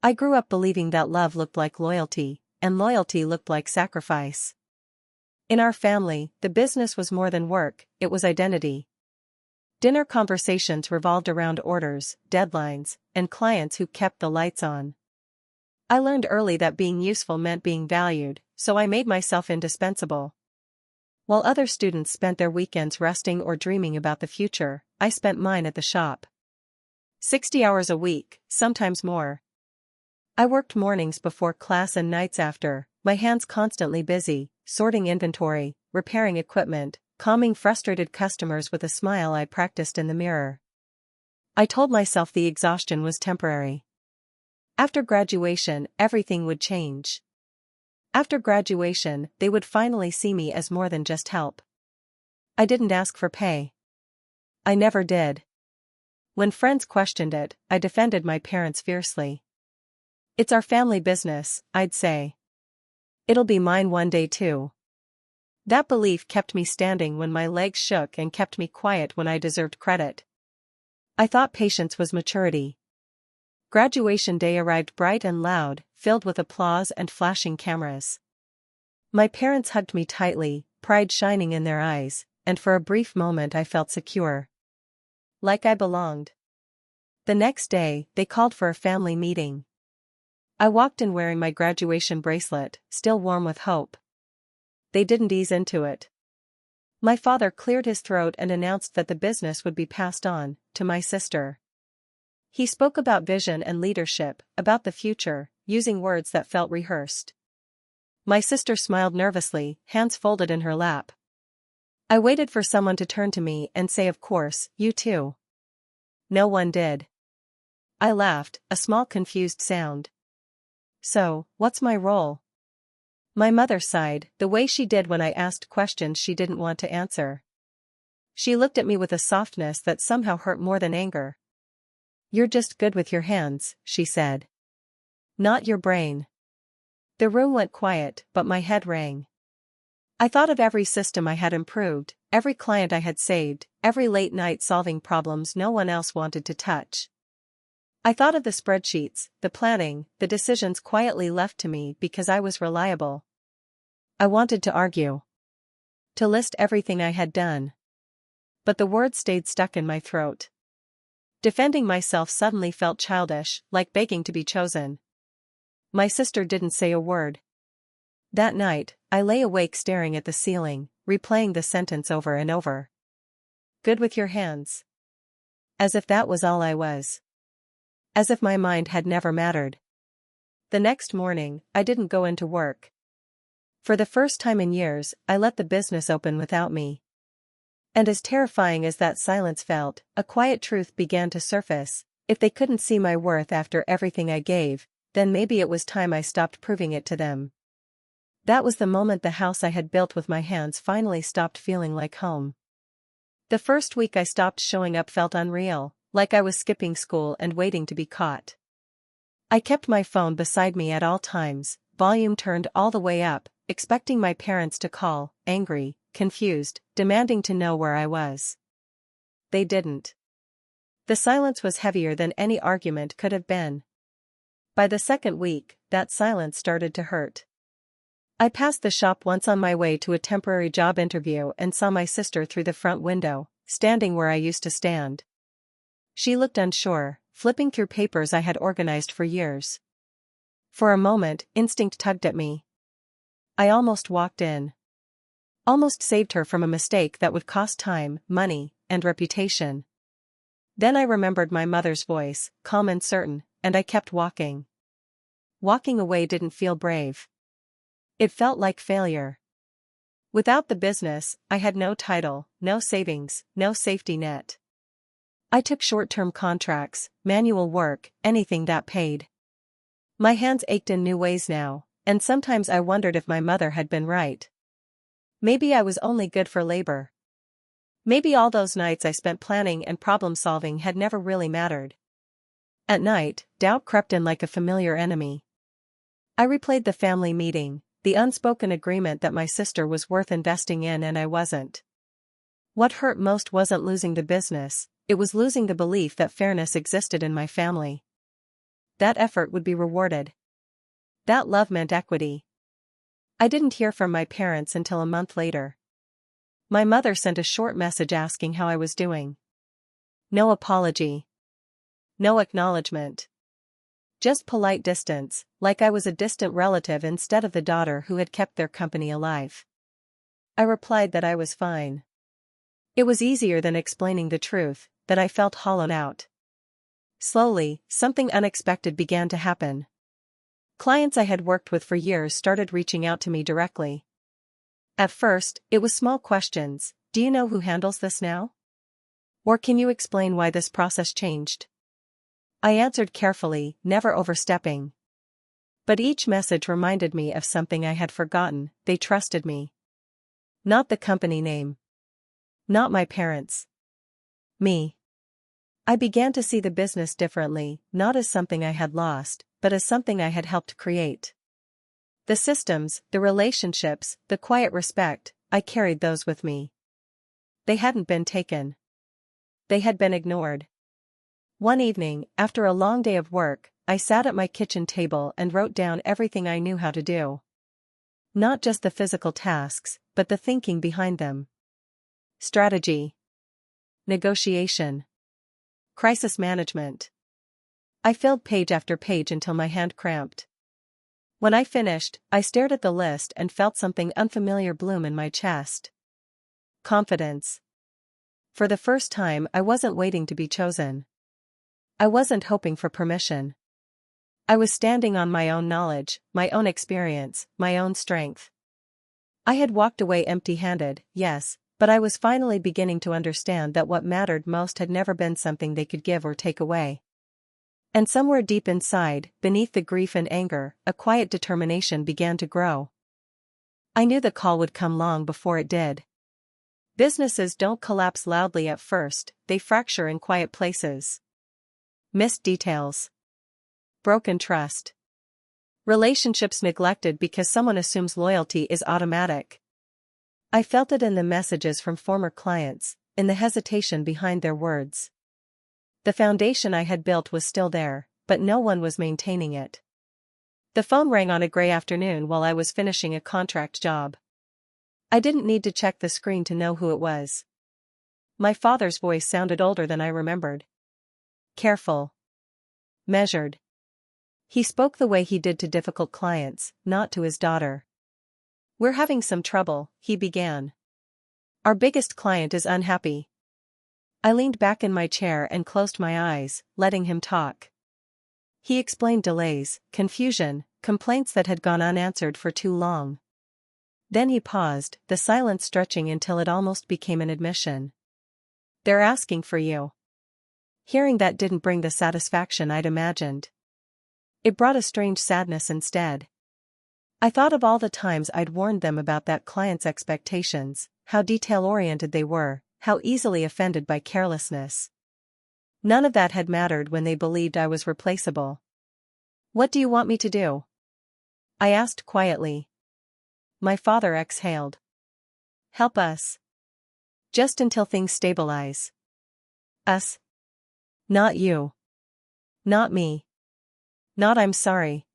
I grew up believing that love looked like loyalty, and loyalty looked like sacrifice. In our family, the business was more than work, it was identity. Dinner conversations revolved around orders, deadlines, and clients who kept the lights on. I learned early that being useful meant being valued, so I made myself indispensable. While other students spent their weekends resting or dreaming about the future, I spent mine at the shop. 60 hours a week, sometimes more. I worked mornings before class and nights after, my hands constantly busy, sorting inventory, repairing equipment, calming frustrated customers with a smile I practiced in the mirror. I told myself the exhaustion was temporary. After graduation, everything would change. After graduation, they would finally see me as more than just help. I didn't ask for pay. I never did. When friends questioned it, I defended my parents fiercely. It's our family business, I'd say. It'll be mine one day too. That belief kept me standing when my legs shook and kept me quiet when I deserved credit. I thought patience was maturity. Graduation day arrived bright and loud, filled with applause and flashing cameras. My parents hugged me tightly, pride shining in their eyes, and for a brief moment I felt secure. Like I belonged. The next day, they called for a family meeting. I walked in wearing my graduation bracelet, still warm with hope. They didn't ease into it. My father cleared his throat and announced that the business would be passed on to my sister. He spoke about vision and leadership, about the future, using words that felt rehearsed. My sister smiled nervously, hands folded in her lap. I waited for someone to turn to me and say, "Of course, you too." No one did. I laughed, a small confused sound. "So, what's my role?" My mother sighed, the way she did when I asked questions she didn't want to answer. She looked at me with a softness that somehow hurt more than anger. "You're just good with your hands," she said. "Not your brain." The room went quiet, but my head rang. I thought of every system I had improved, every client I had saved, every late night solving problems no one else wanted to touch. I thought of the spreadsheets, the planning, the decisions quietly left to me because I was reliable. I wanted to argue. To list everything I had done. But the words stayed stuck in my throat. Defending myself suddenly felt childish, like begging to be chosen. My sister didn't say a word. That night, I lay awake staring at the ceiling, replaying the sentence over and over. Good with your hands. As if that was all I was. As if my mind had never mattered. The next morning, I didn't go into work. For the first time in years, I let the business open without me. And as terrifying as that silence felt, a quiet truth began to surface. If they couldn't see my worth after everything I gave, then maybe it was time I stopped proving it to them. That was the moment the house I had built with my hands finally stopped feeling like home. The first week I stopped showing up felt unreal, like I was skipping school and waiting to be caught. I kept my phone beside me at all times, volume turned all the way up, expecting my parents to call, angry, confused, demanding to know where I was. They didn't. The silence was heavier than any argument could have been. By the second week, that silence started to hurt. I passed the shop once on my way to a temporary job interview and saw my sister through the front window, standing where I used to stand. She looked unsure, flipping through papers I had organized for years. For a moment, instinct tugged at me. I almost walked in. Almost saved her from a mistake that would cost time, money, and reputation. Then I remembered my mother's voice, calm and certain, and I kept walking. Walking away didn't feel brave. It felt like failure. Without the business, I had no title, no savings, no safety net. I took short-term contracts, manual work, anything that paid. My hands ached in new ways now, and sometimes I wondered if my mother had been right. Maybe I was only good for labor. Maybe all those nights I spent planning and problem-solving had never really mattered. At night, doubt crept in like a familiar enemy. I replayed the family meeting, the unspoken agreement that my sister was worth investing in and I wasn't. What hurt most wasn't losing the business, it was losing the belief that fairness existed in my family. that effort would be rewarded. That love meant equity. I didn't hear from my parents until a month later. My mother sent a short message asking how I was doing. No apology. No acknowledgement. Just polite distance, like I was a distant relative instead of the daughter who had kept their company alive. I replied that I was fine. It was easier than explaining the truth, that I felt hollowed out. Slowly, something unexpected began to happen. Clients I had worked with for years started reaching out to me directly. At first, it was small questions. Do you know who handles this now? Or can you explain why this process changed? I answered carefully, never overstepping. But each message reminded me of something I had forgotten. They trusted me. Not the company name. Not my parents. Me. I began to see the business differently, not as something I had lost, but as something I had helped create. The systems, the relationships, the quiet respect, I carried those with me. They hadn't been taken. They had been ignored. One evening, after a long day of work, I sat at my kitchen table and wrote down everything I knew how to do. Not just the physical tasks, but the thinking behind them. Strategy. Negotiation. Crisis management. I filled page after page until my hand cramped. When I finished, I stared at the list and felt something unfamiliar bloom in my chest. Confidence. For the first time, I wasn't waiting to be chosen. I wasn't hoping for permission. I was standing on my own knowledge, my own experience, my own strength. I had walked away empty-handed, yes, but I was finally beginning to understand that what mattered most had never been something they could give or take away. And somewhere deep inside, beneath the grief and anger, a quiet determination began to grow. I knew the call would come long before it did. Businesses don't collapse loudly at first, they fracture in quiet places. Missed details. Broken trust. Relationships neglected because someone assumes loyalty is automatic. I felt it in the messages from former clients, in the hesitation behind their words. The foundation I had built was still there, but no one was maintaining it. The phone rang on a gray afternoon while I was finishing a contract job. I didn't need to check the screen to know who it was. My father's voice sounded older than I remembered. Careful. Measured. He spoke the way he did to difficult clients, not to his daughter. "We're having some trouble," he began. "Our biggest client is unhappy." I leaned back in my chair and closed my eyes, letting him talk. He explained delays, confusion, complaints that had gone unanswered for too long. Then he paused, the silence stretching until it almost became an admission. "They're asking for you." Hearing that didn't bring the satisfaction I'd imagined. It brought a strange sadness instead. I thought of all the times I'd warned them about that client's expectations, how detail-oriented they were, how easily offended by carelessness. None of that had mattered when they believed I was replaceable. "What do you want me to do?" I asked quietly. My father exhaled. "Help us. Just until things stabilize." "Us? Not you. Not me. Not I'm sorry."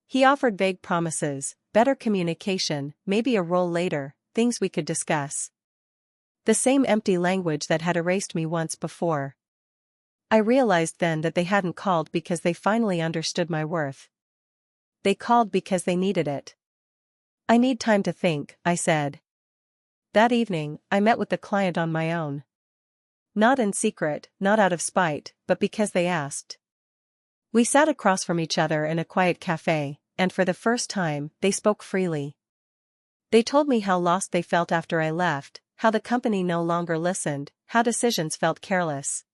He offered vague promises, better communication, maybe a role later, things we could discuss. The same empty language that had erased me once before. I realized then that they hadn't called because they finally understood my worth. They called because they needed it. "I need time to think," I said. That evening, I met with the client on my own. Not in secret, not out of spite, but because they asked. We sat across from each other in a quiet cafe, and for the first time, they spoke freely. They told me how lost they felt after I left, how the company no longer listened, how decisions felt careless.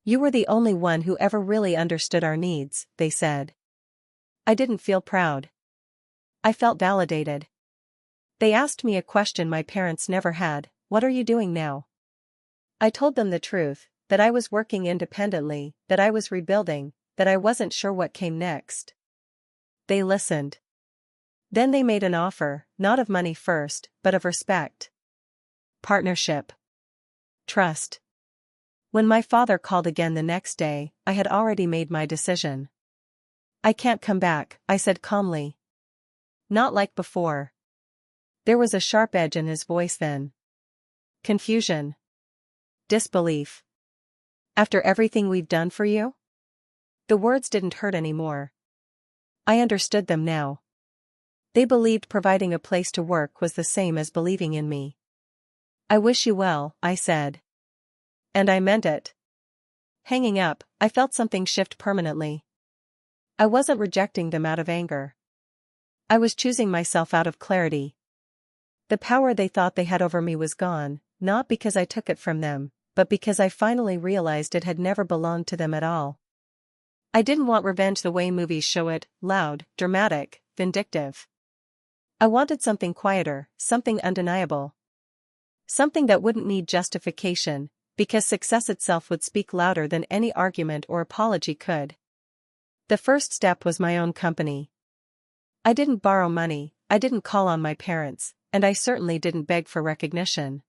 "You were the only one who ever really understood our needs," they said. I didn't feel proud. I felt validated. They asked me a question my parents never had: "What are you doing now?" I told them the truth, that I was working independently, that I was rebuilding, that I wasn't sure what came next. They listened. Then they made an offer, not of money first, but of respect. Partnership. Trust. When my father called again the next day, I had already made my decision. I can't come back, I said calmly. Not like before. There was a sharp edge in his voice then. Confusion. Disbelief. After everything we've done for you? The words didn't hurt anymore. I understood them now. They believed providing a place to work was the same as believing in me. I wish you well, I said. And I meant it. Hanging up, I felt something shift permanently. I wasn't rejecting them out of anger. I was choosing myself out of clarity. The power they thought they had over me was gone, not because I took it from them, but because I finally realized it had never belonged to them at all. I didn't want revenge the way movies show it, loud, dramatic, vindictive. I wanted something quieter, something undeniable. Something that wouldn't need justification, because success itself would speak louder than any argument or apology could. The first step was my own company. I didn't borrow money, I didn't call on my parents, and I certainly didn't beg for recognition.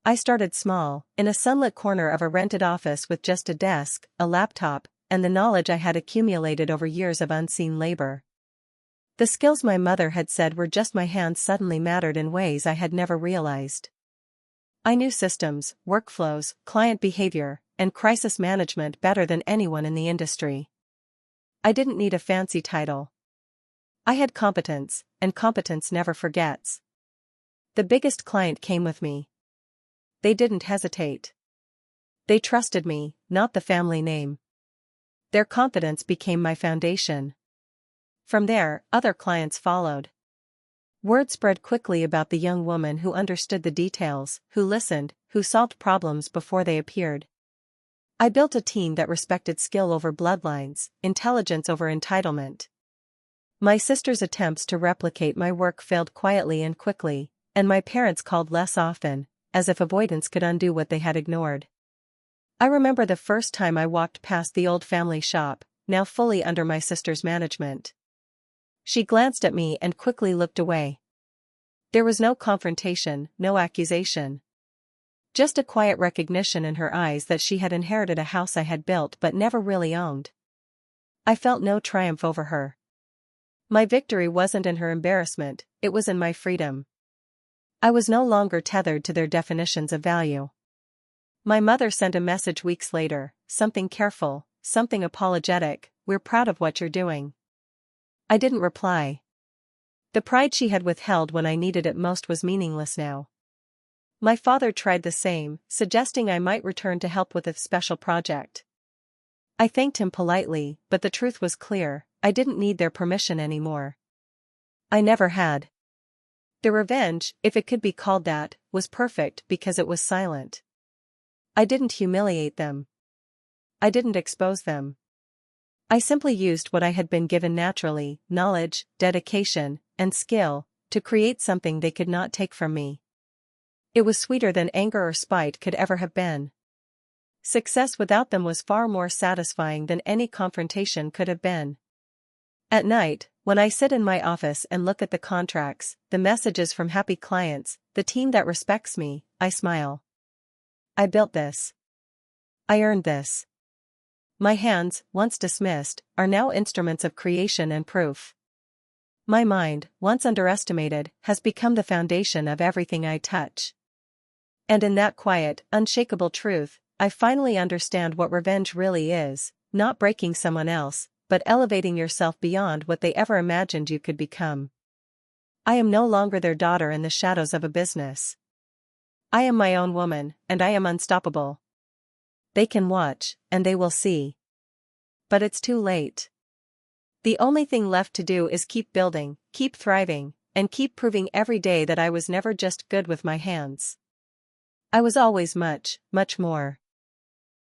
I started small, in a sunlit corner of a rented office with just a desk, a laptop, and the knowledge I had accumulated over years of unseen labor. The skills my mother had said were just my hands suddenly mattered in ways I had never realized. I knew systems, workflows, client behavior, and crisis management better than anyone in the industry. I didn't need a fancy title. I had competence, and competence never forgets. The biggest client came with me. They didn't hesitate. They trusted me, not the family name. Their confidence became my foundation. From there, other clients followed. Word spread quickly about the young woman who understood the details, who listened, who solved problems before they appeared. I built a team that respected skill over bloodlines, intelligence over entitlement. My sister's attempts to replicate my work failed quietly and quickly, and my parents called less often, as if avoidance could undo what they had ignored. I remember the first time I walked past the old family shop, now fully under my sister's management. She glanced at me and quickly looked away. There was no confrontation, no accusation. Just a quiet recognition in her eyes that she had inherited a house I had built but never really owned. I felt no triumph over her. My victory wasn't in her embarrassment, it was in my freedom. I was no longer tethered to their definitions of value. My mother sent a message weeks later, something careful, something apologetic, "We're proud of what you're doing." I didn't reply. The pride she had withheld when I needed it most was meaningless now. My father tried the same, suggesting I might return to help with a special project. I thanked him politely, but the truth was clear, I didn't need their permission anymore. I never had. The revenge, if it could be called that, was perfect because it was silent. I didn't humiliate them. I didn't expose them. I simply used what I had been given naturally, knowledge, dedication, and skill, to create something they could not take from me. It was sweeter than anger or spite could ever have been. Success without them was far more satisfying than any confrontation could have been. At night, when I sit in my office and look at the contracts, the messages from happy clients, the team that respects me, I smile. I built this. I earned this. My hands, once dismissed, are now instruments of creation and proof. My mind, once underestimated, has become the foundation of everything I touch. And in that quiet, unshakable truth, I finally understand what revenge really is, not breaking someone else, but elevating yourself beyond what they ever imagined you could become. I am no longer their daughter in the shadows of a business. I am my own woman, and I am unstoppable. They can watch, and they will see. But it's too late. The only thing left to do is keep building, keep thriving, and keep proving every day that I was never just good with my hands. I was always much, much more.